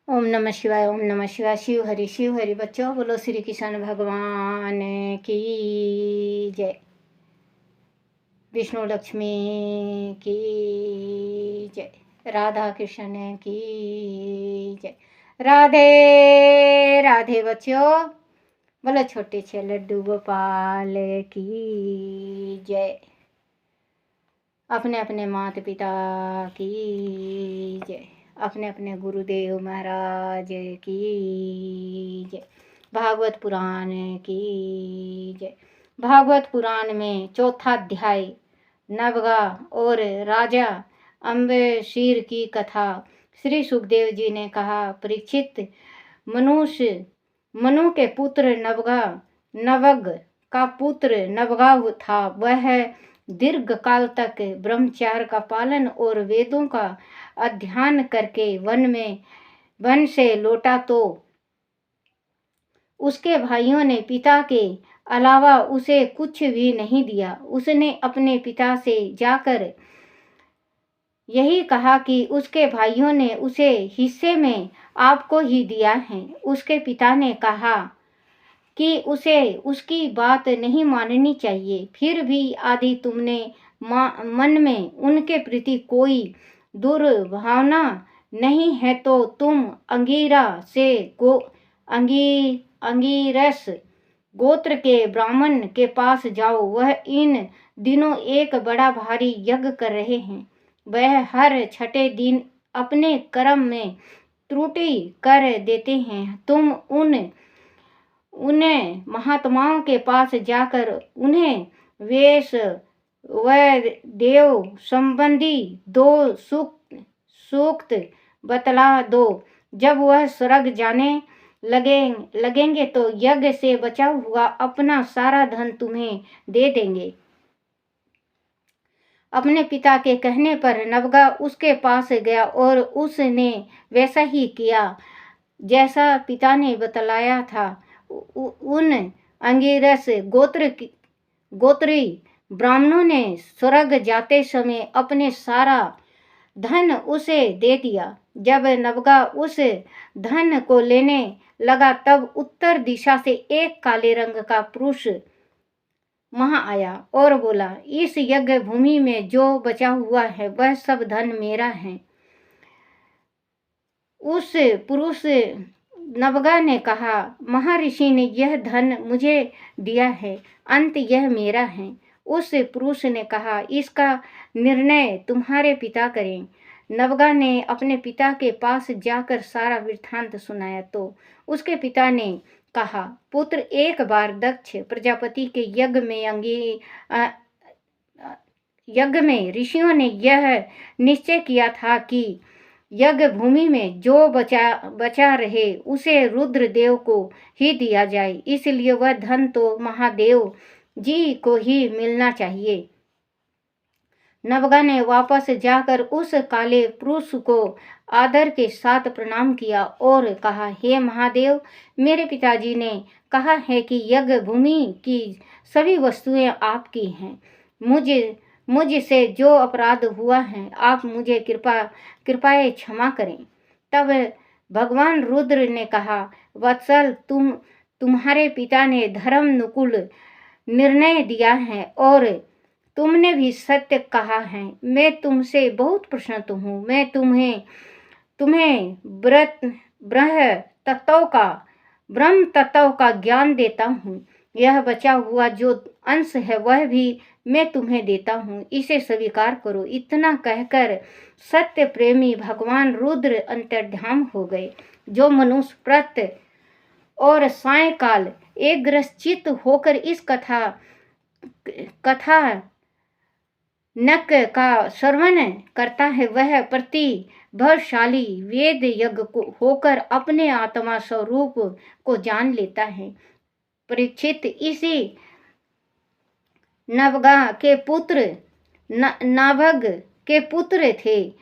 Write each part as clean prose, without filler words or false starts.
ओम नमः शिवाय, ओम नमः शिवाय। शिव हरि बच्चों, बोलो श्री कृष्ण भगवान की जय। विष्णु लक्ष्मी की जय। राधा कृष्ण की जय। राधे राधे बच्चों, बोलो छोटे से लड्डू गोपाल की जय। अपने अपने माता पिता की जय। अपने अपने गुरुदेव महाराज की जय। भागवत पुराण की जय। भागवत पुराण में चौथा अध्याय नवगा और राजा अम्बशीर की कथा। श्री सुखदेव जी ने कहा, परीक्षित, मनु के पुत्र नवग का पुत्र नवगा था। वह दीर्घ काल तक ब्रह्मचर्य का पालन और वेदों का अध्ययन करके वन से लौटा तो उसके भाइयों ने पिता के अलावा उसे कुछ भी नहीं दिया। उसने अपने पिता से जाकर यही कहा कि उसके भाइयों ने उसे हिस्से में आपको ही दिया है। उसके पिता ने कहा कि उसे उसकी बात नहीं माननी चाहिए। फिर भी आदि तुमने मन में उनके प्रति कोई दुर्भावना नहीं है तो तुम अंगीरस गोत्र के ब्राह्मण के पास जाओ। वह इन दिनों एक बड़ा भारी यज्ञ कर रहे हैं। वह हर छठे दिन अपने कर्म में त्रुटि कर देते हैं। तुम उन्हें महात्माओं के पास जाकर उन्हें वेश व देव संबंधी दो सूक्त बतला दो। जब वह स्वर्ग जाने लगेंगे तो यज्ञ से बचा हुआ अपना सारा धन तुम्हें दे देंगे। अपने पिता के कहने पर नवगा उसके पास गया और उसने वैसा ही किया जैसा पिता ने बतलाया था। उन अंगिरस गोत्री ब्राह्मणों ने स्वर्ग जाते समय अपने सारा धन उसे दे दिया। जब नवगा उस धन को लेने लगा तब उत्तर दिशा से एक काले रंग का पुरुष वहां आया और बोला, इस यज्ञ भूमि में जो बचा हुआ है वह सब धन मेरा है। उस पुरुष नवगा ने कहा, महर्षि ने यह धन मुझे दिया है, अंत यह मेरा है। उस पुरुष ने कहा, इसका निर्णय तुम्हारे पिता करें। नवगा ने अपने पिता के पास जाकर सारा वृत्तांत सुनाया तो उसके पिता ने कहा, पुत्र, एक बार दक्ष प्रजापति के यज्ञ में ऋषियों ने यह निश्चय किया था कि यज्ञ भूमि में जो बचा रहे उसे रुद्र देव को ही दिया जाए। इसलिए वह धन तो महादेव जी को ही मिलना चाहिए। नवगा ने वापस जाकर उस काले पुरुष को आदर के साथ प्रणाम किया और कहा, हे महादेव, मेरे पिताजी ने कहा है कि यज्ञ भूमि की सभी वस्तुएं आपकी हैं। मुझसे जो अपराध हुआ है आप मुझे कृपया क्षमा करें। तब भगवान रुद्र ने कहा, वत्सल, तुम्हारे पिता ने धर्मानुकूल निर्णय दिया है और तुमने भी सत्य कहा है। मैं तुमसे बहुत प्रसन्न हूँ। मैं तुम्हें ब्रह्म तत्व का ज्ञान देता हूँ। यह बचा हुआ जो अंश है वह भी मैं तुम्हें देता हूँ, इसे स्वीकार करो। इतना कहकर सत्य प्रेमी भगवान रुद्र अंतर्धान हो गए। जो मनुष्य प्रत्यह और सायंकाल एकाग्रचित्त होकर इस कथा नक का श्रवण करता है वह प्रतिभाशाली वेद यज्ञ होकर अपने आत्मा स्वरूप को जान लेता है। परीक्षित, इसी नवगा के पुत्र नाभग के पुत्र थे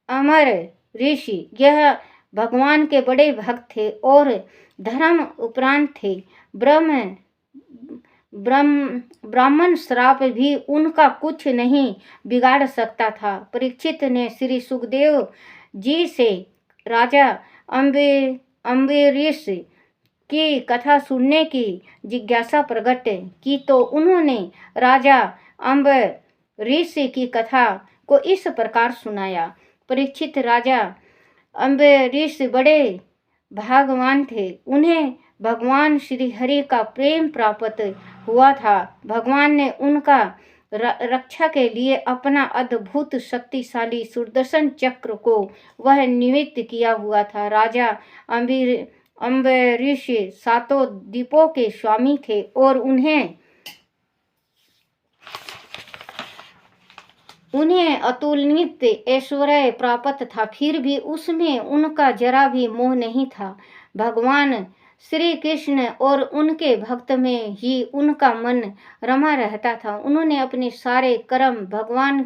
अमर ऋषि। यह भगवान के बड़े भक्त थे और धर्म उपरांत थे। ब्राह्मण श्राप भी उनका कुछ नहीं बिगाड़ सकता था। परीक्षित ने श्री सुखदेव जी से राजा अम्बरीश की कथा सुनने की जिज्ञासा प्रकट की तो उन्होंने राजा अम्बरीश की कथा को इस प्रकार सुनाया। परीक्षित, राजा अम्बरीश बड़े भाग्यवान थे। उन्हें भगवान श्री हरि का प्रेम प्राप्त हुआ था। भगवान ने उनका रक्षा के लिए अपना अद्भुत शक्तिशाली सुदर्शन चक्र को वह निमित्त किया हुआ था। राजा अम्बरीश सातों द्वीपों के स्वामी थे और उन्हें अतुलनीय ऐश्वर्य प्राप्त था, फिर भी उसमें उनका जरा भी मोह नहीं था। भगवान श्री कृष्ण और उनके भक्त में ही उनका मन रमा रहता था। उन्होंने अपने सारे कर्म भगवान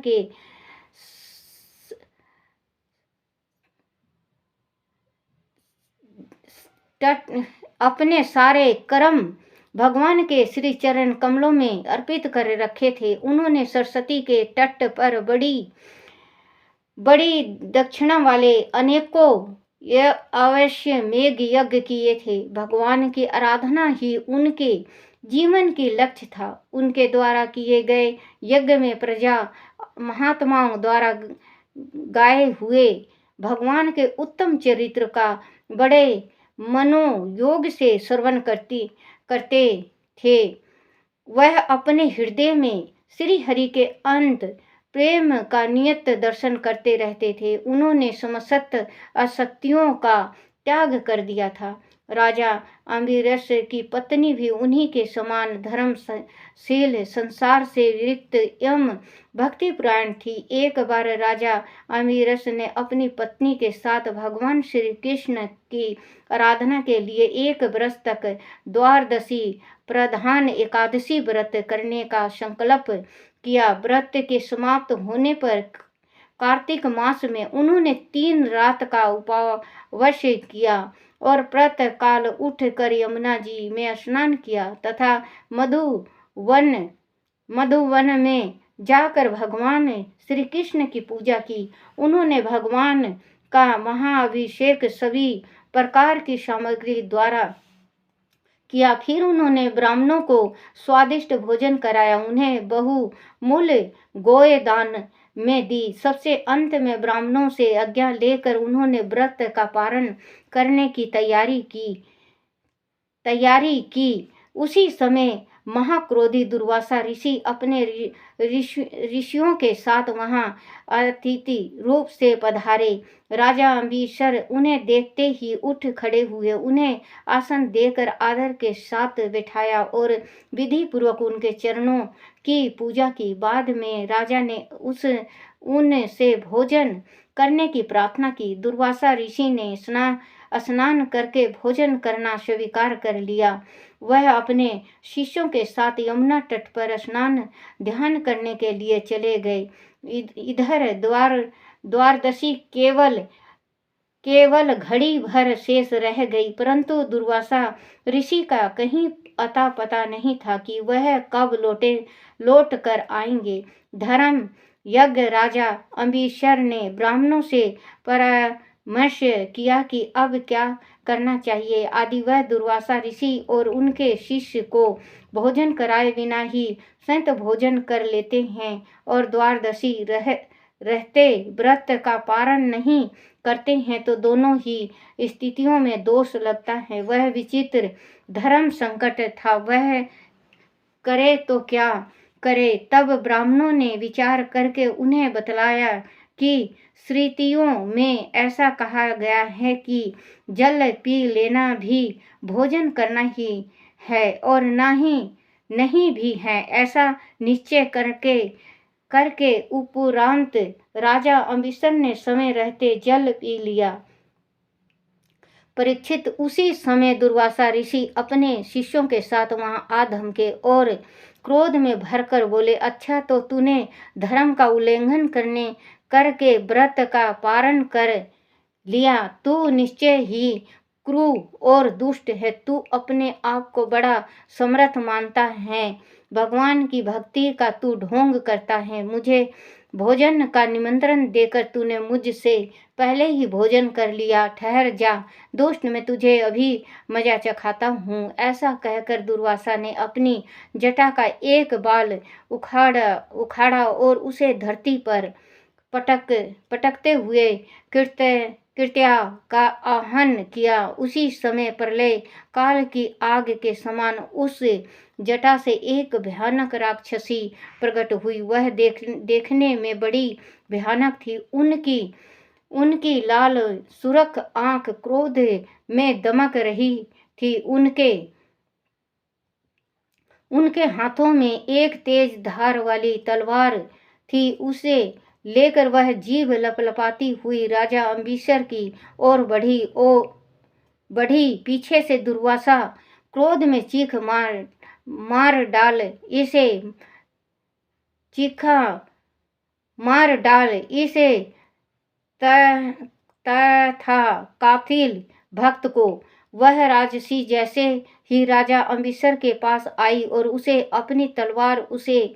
के श्री चरण कमलों में अर्पित कर रखे थे। उन्होंने सरस्वती के तट पर बड़ी दक्षिणा वाले अनेकों अवश्य मेघ यज्ञ किए थे। भगवान की आराधना ही उनके जीवन की लक्ष्य था। उनके द्वारा किए गए यज्ञ में प्रजा महात्माओं द्वारा गाए हुए भगवान के उत्तम चरित्र का बड़े मनोयोग से श्रवण करते थे। वह अपने हृदय में श्री हरि के अनंत प्रेम का नियत दर्शन करते रहते थे। उन्होंने समस्त आसक्तियों का त्याग कर दिया था। राजा अम्बरीश की पत्नी भी उन्हीं के समान धर्मशील, संसार से विरक्त एवं भक्तिपरायण थी। एक बार राजा अम्बरीश ने अपनी पत्नी के साथ भगवान श्री कृष्ण की आराधना के लिए एक वर्ष तक द्वादशी प्रधान एकादशी व्रत करने का संकल्प किया। व्रत के समाप्त होने पर कार्तिक मास में उन्होंने 3 रात का उपवास किया और प्रातः काल उठकर यमुना जी में स्नान किया तथा मधुवन में जाकर भगवान श्री कृष्ण की पूजा की। उन्होंने भगवान का महाअभिषेक सभी प्रकार की सामग्री द्वारा किया। फिर उन्होंने ब्राह्मणों को स्वादिष्ट भोजन कराया, उन्हें बहुमूल्य गोय दान में दी। सबसे अंत में ब्राह्मणों से आज्ञा लेकर उन्होंने व्रत का पारण करने की तैयारी की। उसी समय महाक्रोधी दुर्वासा ऋषि अपने ऋषियों के साथ वहां अतिथि रूप से पधारे। राजा अम्बरीश उन्हें देखते ही उठ खड़े हुए, उन्हें आसन देकर आदर के साथ बैठाया और विधि पूर्वक उनके चरणों की पूजा की। बाद में राजा ने उनसे भोजन करने की प्रार्थना की। दुर्वासा ऋषि ने स्नान करके भोजन करना स्वीकार कर लिया। वह अपने शिष्यों के साथ यमुना तट पर स्नान ध्यान करने के लिए चले गए। इधर द्वादशी केवल घड़ी भर शेष रह गई, परंतु दुर्वासा ऋषि का कहीं अता पता नहीं था कि वह कब लौट कर आएंगे। धर्म यज्ञ राजा अम्बरीश ने ब्राह्मणों से परामर्श किया कि अब क्या करना चाहिए। आदि वह दुर्वासा ऋषि और उनके शिष्य को भोजन कराए बिना ही संत भोजन कर लेते हैं और द्वादशी रहते व्रत का पारण नहीं करते हैं तो दोनों ही स्थितियों में दोष लगता है। वह विचित्र धर्म संकट था, वह करे तो क्या करे। तब ब्राह्मणों ने विचार करके उन्हें बतलाया कि स्मृतियों में ऐसा कहा गया है कि जल पी लेना भी भोजन करना ही है और नहीं भी है। ऐसा निश्चय करके उपरांत राजा अम्बरीश ने समय रहते जल पी लिया। परीक्षित, उसी समय दुर्वासा ऋषि अपने शिष्यों के साथ वहां आ धमके और क्रोध में भरकर बोले, अच्छा तो तूने धर्म का उल्लंघन करके व्रत का पारण कर लिया। तू निश्चय ही क्रूर और दुष्ट है। तू अपने आप को बड़ा समर्थ मानता है, भगवान की भक्ति का तू ढोंग करता है। मुझे भोजन का निमंत्रण देकर तूने मुझसे पहले ही भोजन कर लिया। ठहर जा दोस्त, मैं तुझे अभी मजा चखाता हूँ। ऐसा कहकर दुर्वासा ने अपनी जटा का एक बाल उखाड़ा और उसे धरती पर पटकते हुए कृत्या का आहन किया। उसी समय प्रलय काल की आग के समान उस जटा से एक भयानक राक्षसी प्रकट हुई। वह देखने में बड़ी भयानक थी। उनकी लाल सुरख आंख क्रोध में दमक रही थी। उनके हाथों में एक तेज धार वाली तलवार थी। उसे लेकर वह जीभ लपलपाती हुई राजा अम्बिसर की ओर बढ़ी। पीछे से दुर्वासा क्रोध में मार डाल इसे तथा कातिल भक्त को। वह राजसी जैसे ही राजा अम्बिसर के पास आई और उसे अपनी तलवार उसे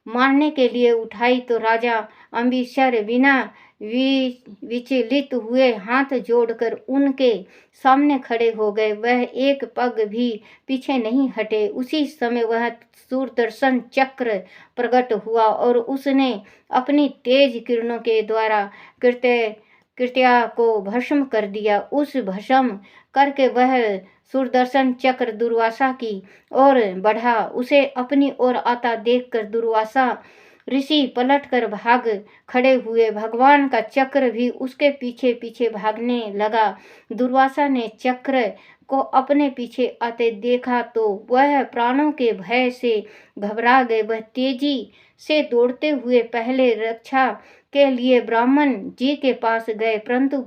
मारने के लिए उठाई तो राजा अम्बिसर बिना विचलित हुए हाथ जोड़कर उनके सामने खड़े हो गए। वह एक पग भी पीछे नहीं हटे। उसी समय वह सुदर्शन चक्र प्रकट हुआ और उसने अपनी तेज किरणों के द्वारा कृत्या को भस्म कर दिया। उस भस्म करके वह सुदर्शन चक्र दुर्वासा की ओर बढ़ा। उसे अपनी ओर आता देखकर दुर्वासा ऋषि पलटकर भाग खड़े हुए। भगवान का चक्र भी उसके पीछे पीछे भागने लगा। दुर्वासा ने चक्र को अपने पीछे आते देखा तो वह प्राणों के भय से घबरा गए। वह तेजी से दौड़ते हुए पहले रक्षा के लिए ब्रह्मा जी के पास गए, परंतु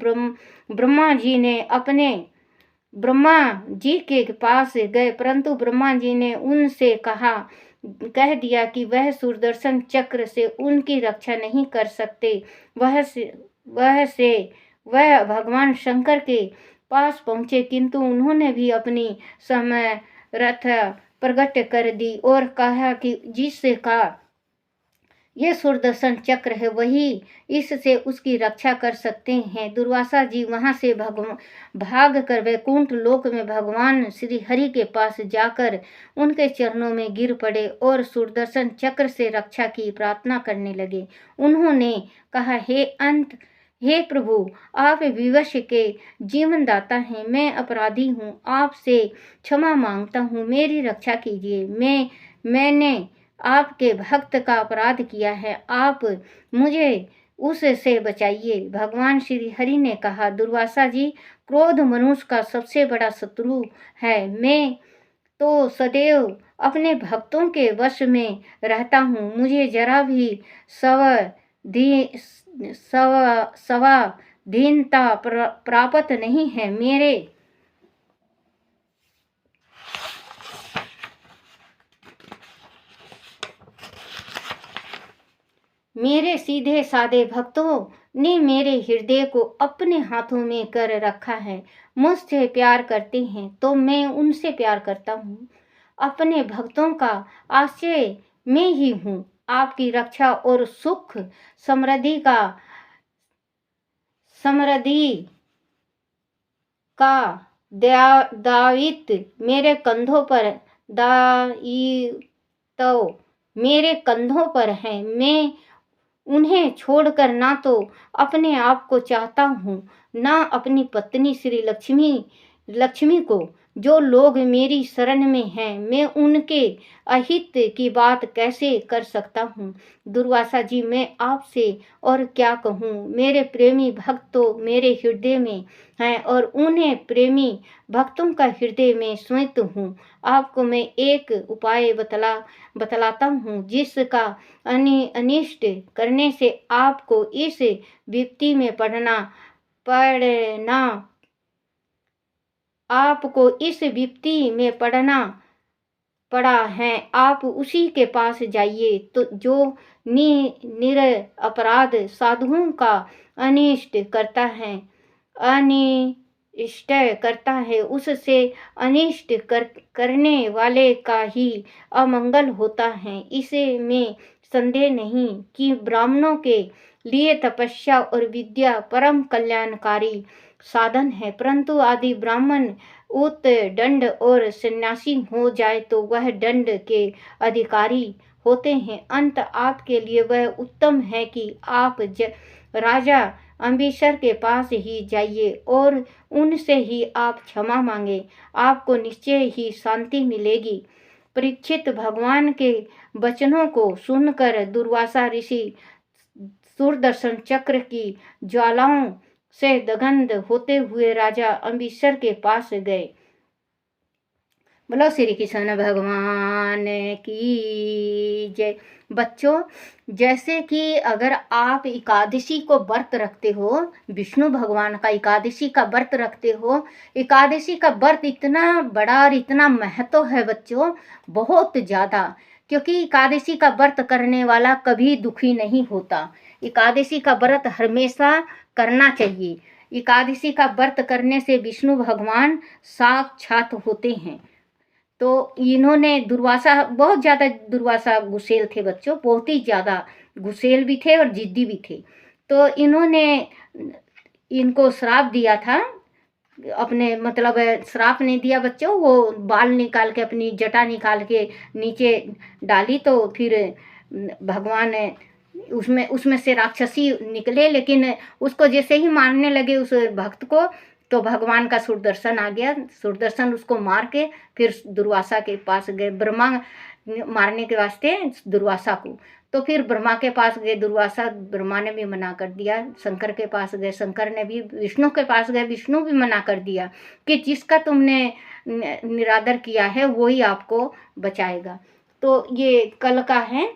ब्रह्मा जी ने उनसे कह दिया कि वह सुदर्शन चक्र से उनकी रक्षा नहीं कर सकते। वह भगवान शंकर के पास पहुंचे, किंतु उन्होंने भी अपनी समर्थ प्रकट कर दी और कहा कि जिसका ये सुदर्शन चक्र है वही इससे उसकी रक्षा कर सकते हैं। दुर्वासा जी वहां से भाग कर वैकुंठ लोक में भगवान श्री हरि के पास जाकर उनके चरणों में गिर पड़े और सुदर्शन चक्र से रक्षा की प्रार्थना करने लगे। उन्होंने कहा, हे प्रभु, आप विवश के जीवन दाता हैं। मैं अपराधी हूँ, आपसे क्षमा मांगता हूँ, मेरी रक्षा कीजिए। मैंने आपके भक्त का अपराध किया है, आप मुझे उससे बचाइए। भगवान श्री हरि ने कहा, दुर्वासा जी, क्रोध मनुष्य का सबसे बड़ा शत्रु है। मैं तो सदैव अपने भक्तों के वश में रहता हूँ। मुझे जरा भी स्वाधीनता प्राप्त नहीं है। मेरे सीधे साधे भक्तों ने मेरे हृदय को अपने हाथों में कर रखा है। मुझसे प्यार करते हैं तो मैं उनसे प्यार करता हूँ। अपने भक्तों का आश्रय मैं ही हूँ। आपकी रक्षा और सुख समृद्धि का दायित्व मेरे कंधों पर है। मैं उन्हें छोड़कर ना तो अपने आप को चाहता हूँ, ना अपनी पत्नी श्री लक्ष्मी को। जो लोग मेरी शरण में हैं, मैं उनके अहित की बात कैसे कर सकता हूँ। दुर्वासा जी, मैं आपसे और क्या कहूँ। मेरे प्रेमी भक्त तो मेरे हृदय में हैं और उन्हें प्रेमी भक्तों का हृदय में स्थित हूँ। आपको मैं एक उपाय बतलाता हूँ, जिसका अनिष्ट करने से आपको इस विपत्ति में पड़ना पड़ा है। आप उसी के पास जाइए तो जो निरपराध साधुओं का अनिष्ट करता है, उससे अनिष्ट करने वाले का ही अमंगल होता है। इसे मैं संदेह नहीं कि ब्राह्मणों के लिए तपस्या और विद्या परम कल्याणकारी साधन है, परंतु आदि ब्राह्मण दंड और सन्यासी हो जाए तो वह दंड के अधिकारी होते हैं। अंत आपके लिए वह उत्तम है कि आप राजा अम्बरीशर के पास ही जाइए और उनसे ही आप क्षमा मांगे, आपको निश्चय ही शांति मिलेगी। परीक्षित भगवान के वचनों को सुनकर दुर्वासा ऋषि सुदर्शन चक्र की ज्वालाओं से दग्ध होते हुए राजा अम्बरीशर के पास गए। बोलो श्री कृष्ण भगवान की जय। बच्चों, जैसे कि अगर आप एकादशी को व्रत रखते हो, विष्णु भगवान का एकादशी का व्रत रखते हो, एकादशी का व्रत इतना बड़ा और इतना महत्व है बच्चों, बहुत ज़्यादा, क्योंकि एकादशी का व्रत करने वाला कभी दुखी नहीं होता। एकादशी का व्रत हमेशा करना चाहिए। एकादशी का व्रत करने से विष्णु भगवान साक्षात होते हैं। तो इन्होंने दुर्वासा, बहुत ज़्यादा दुर्वासा गुस्सेल थे बच्चों, बहुत ही ज़्यादा गुस्सेल भी थे और जिद्दी भी थे। तो इन्होंने इनको श्राप दिया था, अपने मतलब श्राप नहीं दिया बच्चों, वो बाल निकाल के, अपनी जटा निकाल के नीचे डाली, तो फिर भगवान उसमें उसमें से राक्षसी निकले, लेकिन उसको जैसे ही मारने लगे उस भक्त को, तो भगवान का सुदर्शन आ गया। सुदर्शन उसको मार के फिर दुर्वासा के पास गए, ब्रह्मा मारने के वास्ते दुर्वासा को। तो फिर ब्रह्मा के पास गए दुर्वासा, ब्रह्मा ने भी मना कर दिया। शंकर के पास गए, शंकर ने भी, विष्णु के पास गए, विष्णु भी मना कर दिया कि जिसका तुमने निरादर किया है वही आपको बचाएगा। तो ये कल का है